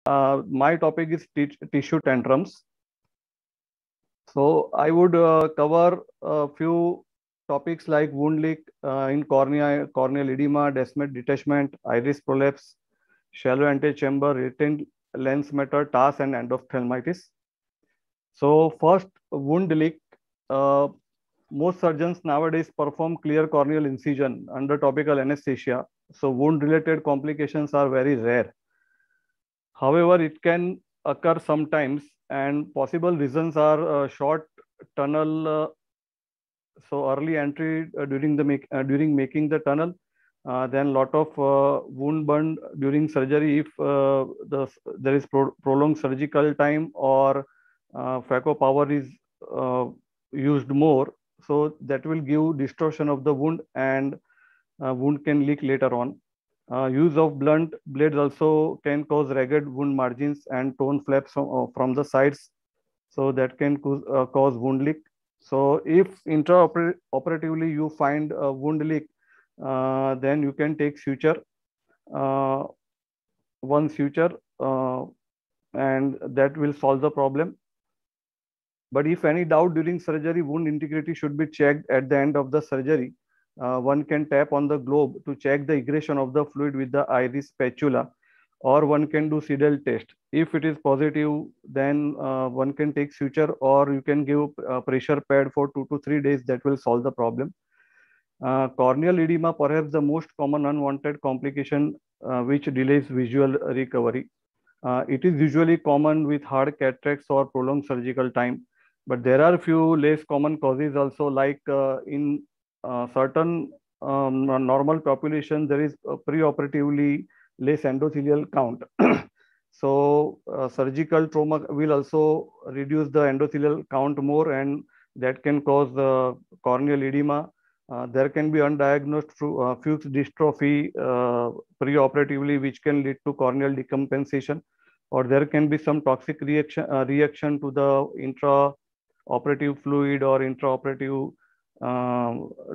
My topic is tissue tantrums. So I would cover a few topics like wound leak in cornea, corneal edema, Descemet detachment, iris prolapse, shallow antechamber, retained lens matter, TAS, and endophthalmitis. So first, wound leak. Uh, Most surgeons nowadays perform clear corneal incision under topical anesthesia. So wound-related complications are very rare. However, it can occur sometimes, and possible reasons are short tunnel. So early entry during making the tunnel, then lot of wound burn during surgery if there is prolonged surgical time or phaco power is uh, used more. So that will give distortion of the wound, and wound can leak later on. Use of blunt blades also can cause ragged wound margins and torn flaps from the sides. So that can cause wound leak. So if intraoperatively you find a wound leak, then you can take suture, uh, one suture, and that will solve the problem. But if any doubt during surgery, wound integrity should be checked at the end of the surgery. One can tap on the globe to check the egression of the fluid with the iris spatula, or one can do Seidel test. If it is positive, then one can take suture, or you can give pressure pad for 2 to 3 days. That will solve the problem. Corneal edema, perhaps the most common unwanted complication which delays visual recovery. It is usually common with hard cataracts or prolonged surgical time, but there are few less common causes also, like in certain normal population, there is preoperatively less endothelial count. So surgical trauma will also reduce the endothelial count more, and that can cause corneal edema. There can be undiagnosed fuchs dystrophy preoperatively, which can lead to corneal decompensation, or there can be some toxic reaction to the intraoperative fluid or intraoperative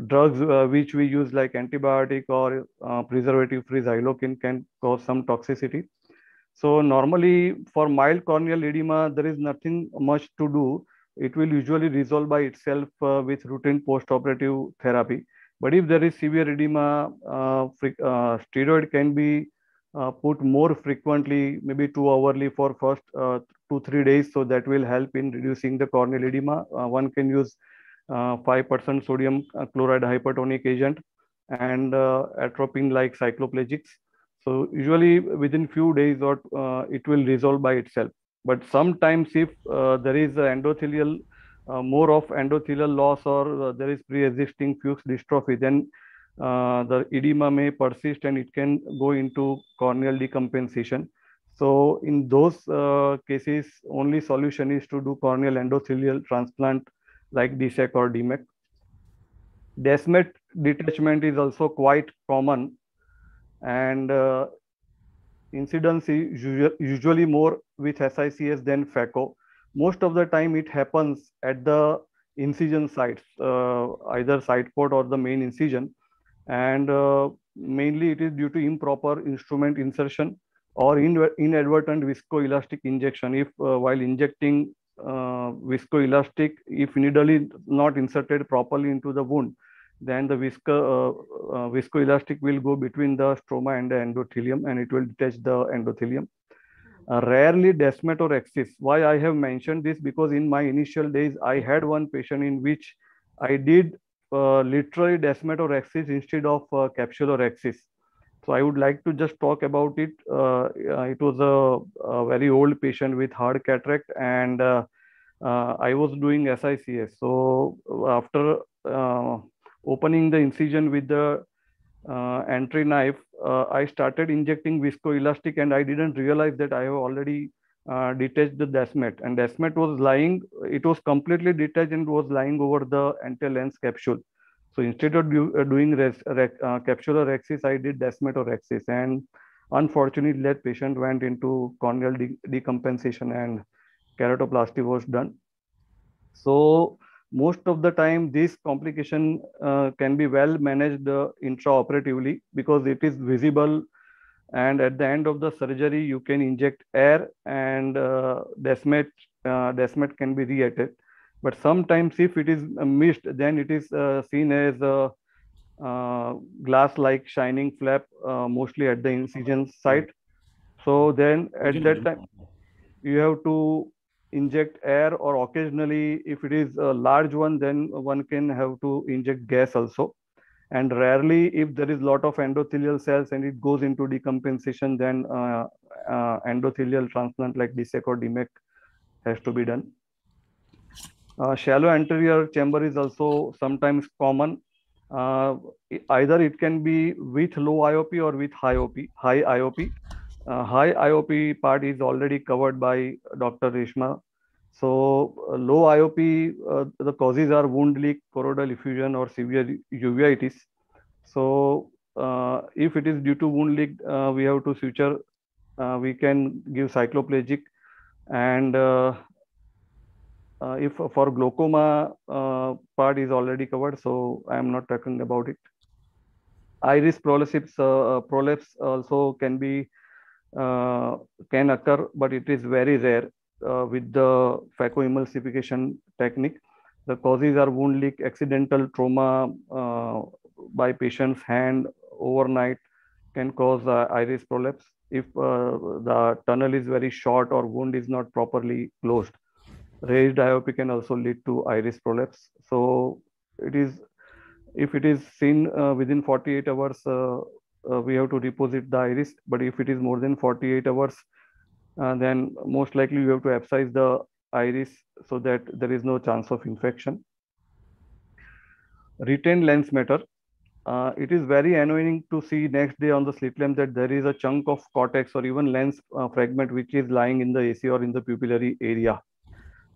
drugs which we use, like antibiotic or preservative-free xylocaine, can cause some toxicity. So normally for mild corneal edema, there is nothing much to do. It will usually resolve by itself with routine post-operative therapy. But if there is severe edema, steroid can be put more frequently, maybe 2 hourly for first 2 3 days. So that will help in reducing the corneal edema. One can use 5% sodium chloride hypertonic agent and atropine like cycloplegics. So usually within few days or it will resolve by itself. But sometimes if there is a endothelial more of endothelial loss, or there is pre-existing Fuchs dystrophy, then the edema may persist and it can go into corneal decompensation. So in those cases, only solution is to do corneal endothelial transplant like DSEC or DMEC. Descemet detachment is also quite common, and incidence is usually more with SICS than phaco. Most of the time it happens at the incision sites, either side port or the main incision, and mainly it is due to improper instrument insertion or inadvertent viscoelastic injection. If while injecting viscoelastic, if needle is not inserted properly into the wound, then the viscoelastic will go between the stroma and the endothelium, and it will detach the endothelium. Rarely Descemet or Axis. Why I have mentioned this? Because in my initial days, I had one patient in which I did literally Descemet or Axis instead of capsular Axis. So I would like to just talk about it. It was a very old patient with hard cataract, and I was doing SICS. So after opening the incision with the entry knife, I started injecting viscoelastic, and I didn't realize that I have already detached the Descemet. And Descemet was lying, it was completely detached and was lying over the anti-lens capsule. So instead of doing capsular axis, I did Descemet or axis. And unfortunately, that patient went into corneal decompensation and keratoplasty was done. So most of the time, this complication can be well managed intraoperatively, because it is visible And at the end of the surgery, you can inject air, and Desmet can be re-added. But sometimes if it is missed, then it is seen as a glass-like shining flap, mostly at the incision site. So then at that time, you have to inject air, or occasionally, if it is a large one, then one can have to inject gas also. And rarely, if there is lot of endothelial cells and it goes into decompensation, then endothelial transplant like DSEK or DMEK has to be done. Shallow anterior chamber is also sometimes common. Uh, Either it can be with low IOP or with high IOP. High IOP part is already covered by Dr. Reshma. So low IOP, the causes are wound leak, choroidal effusion, or severe uveitis. So if it is due to wound leak, we have to suture. We can give cycloplegic, and if for glaucoma, part is already covered, so I am not talking about it. Iris prolapse also can occur, but it is very rare with the phacoemulsification technique. The causes are wound leak, accidental trauma by patient's hand overnight can cause iris prolapse. If the tunnel is very short or wound is not properly closed, raised IOP can also lead to iris prolapse. So it is, if it is seen within 48 hours, we have to reposit the iris. But if it is more than 48 hours, then most likely you have to abscise the iris so that there is no chance of infection. Retained lens matter. It is very annoying to see next day on the slit lamp that there is a chunk of cortex or even lens fragment which is lying in the AC or in the pupillary area.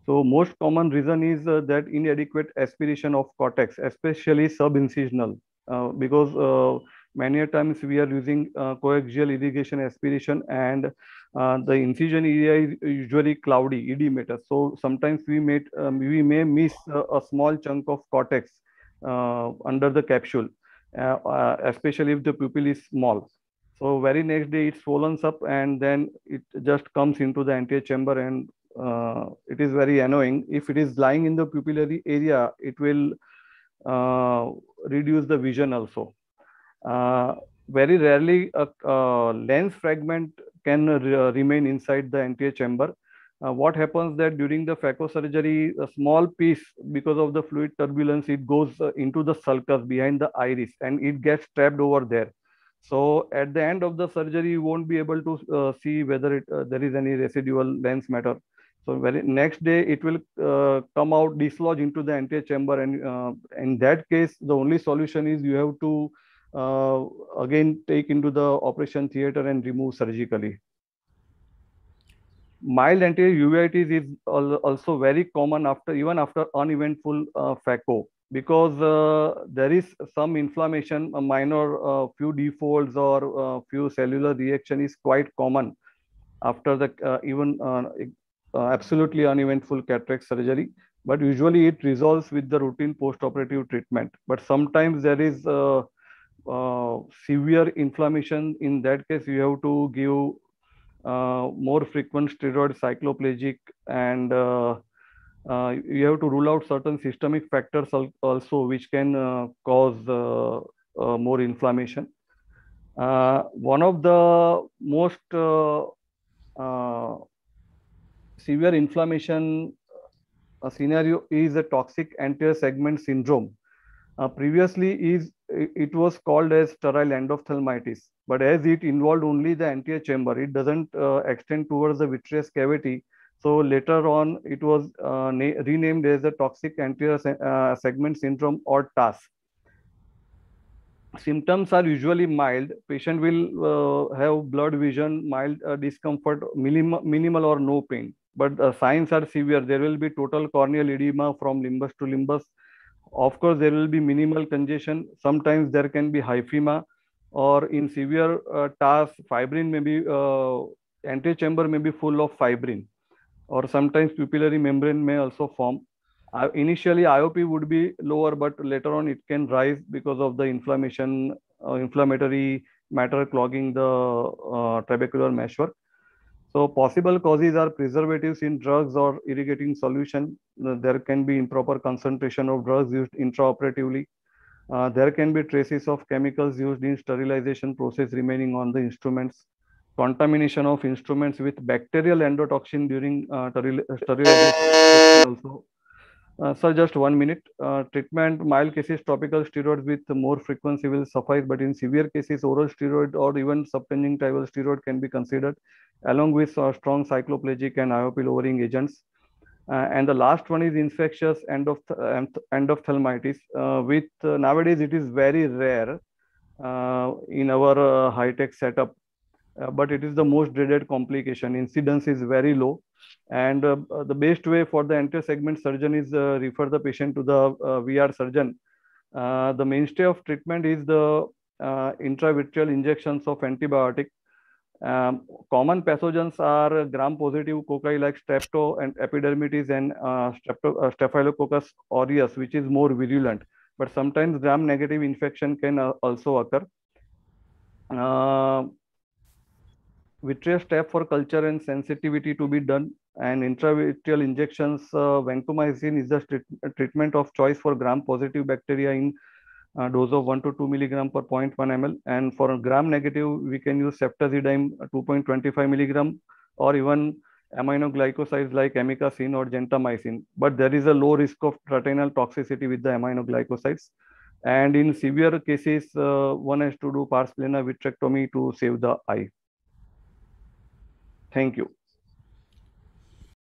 So most common reason is that inadequate aspiration of cortex, especially subincisional, because many a times we are using coaxial irrigation aspiration, and the incision area is usually cloudy, edematous. So sometimes we may miss a small chunk of cortex under the capsule, especially if the pupil is small. So very next day it swollen up, and then it just comes into the anterior chamber, and it is very annoying. If it is lying in the pupillary area, it will reduce the vision also. Very rarely, a lens fragment can remain inside the anterior chamber. What happens that during the phacosurgery, a small piece, because of the fluid turbulence, it goes into the sulcus behind the iris, and it gets trapped over there. So at the end of the surgery, you won't be able to see whether there is any residual lens matter. So very next day, it will come out, dislodge into the anterior chamber, and in that case, the only solution is you have to again take into the operation theater and remove surgically. Mild anterior uveitis is also very common even after uneventful phaco, because there is some inflammation, a minor few defolds or few cellular reaction is quite common after the even absolutely uneventful cataract surgery. But usually it resolves with the routine post-operative treatment. But sometimes there is severe inflammation. In that case, you have to give more frequent steroid cycloplegic, and you have to rule out certain systemic factors also which can cause more inflammation. One of the most severe inflammation scenario is a toxic anterior segment syndrome. Previously, it was called as sterile endophthalmitis, but as it involved only the anterior chamber, it doesn't extend towards the vitreous cavity. So later on, it was renamed as the toxic anterior segment syndrome, or TAS. Symptoms are usually mild. Patient will have blurred vision, mild discomfort, minimal or no pain. But signs are severe. There will be total corneal edema from limbus to limbus. Of course, there will be minimal congestion. Sometimes there can be hyphema, or in severe TAS, fibrin may be, antechamber may be full of fibrin, or sometimes pupillary membrane may also form. Initially, IOP would be lower, but later on it can rise because of the inflammatory matter clogging the trabecular meshwork. So possible causes are preservatives in drugs or irrigating solution. There can be improper concentration of drugs used intraoperatively. There can be traces of chemicals used in sterilization process remaining on the instruments. Contamination of instruments with bacterial endotoxin during sterilization also. Sir, just 1 minute. Treatment, mild cases, topical steroids with more frequency will suffice, but in severe cases, oral steroid or even subconjunctival steroid can be considered, along with strong cycloplegic and IOP lowering agents. And the last one is infectious endophthalmitis. With nowadays, it is very rare in our high-tech setup, but it is the most dreaded complication. Incidence is very low, and the best way for the anterior segment surgeon is refer the patient to the VR surgeon. The mainstay of treatment is the intravitreal injections of antibiotic. Common pathogens are gram-positive cocci like strepto and epidermidis and Staphylococcus aureus, which is more virulent. But sometimes gram-negative infection can also occur. Vitreous step for culture and sensitivity to be done, and intravitreal injections. Vancomycin is the treatment of choice for gram-positive bacteria in dose of 1 to 2 milligram per 0.1 ml, and for gram-negative, we can use ceftazidime 2.25 milligram, or even aminoglycosides like amikacin or gentamicin. But there is a low risk of retinal toxicity with the aminoglycosides. And in severe cases, one has to do pars plana vitrectomy to save the eye. Thank you.